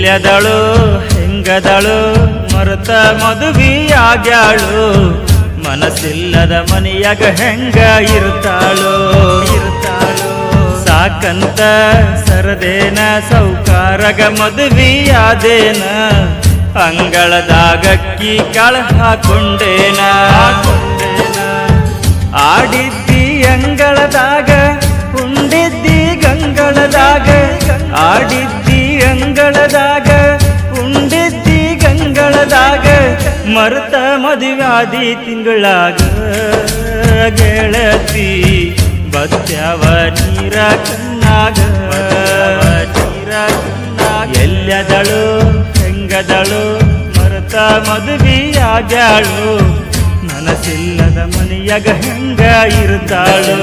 ಎಲ್ಲದಳು ಹೆಂಗದಳು ಮರುತ ಮದುವೆಯಾಗ್ಯಾಳು ಮನಸ್ಸಿಲ್ಲದ ಮನೆಯಾಗ ಹೆಂಗ ಇರ್ತಾಳು ಸಾಕಂತ ಸರದೇನ ಸೌಕಾರಗ ಮದುವೆಯಾದೇನ ಅಂಗಳದಾಗಕ್ಕಿ ಕಾಳ ಹಾಕೊಂಡೇನ ಆಡಿದ್ದಿ ಅಂಗಳದಾಗ ಉಂಡಿದ್ದಿ ಗಂಗಳದಾಗ ಆಡಿದ್ದಿ ಅಂಗಳದಾಗ ಉಂಡಿದ್ದಿ ಗಂಗಳದಾಗ ಮರುತ ಮದುವಾದಿ ತಿಂಗಳಾಗ ಗೆಳತಿ ಬತ್ಯಾವ ನೀರ ಕಣ್ಣಾಗ ಎಲ್ಲದಳು ಹೆಂಗದಳು ಮರುತ ಮದುವೆಯಾಗ್ಯಾಳು ಮನಸ್ಸಿಲ್ಲದ ಮನೆಯಾಗ ಹೆಂಗ ಇರ್ತಾಳು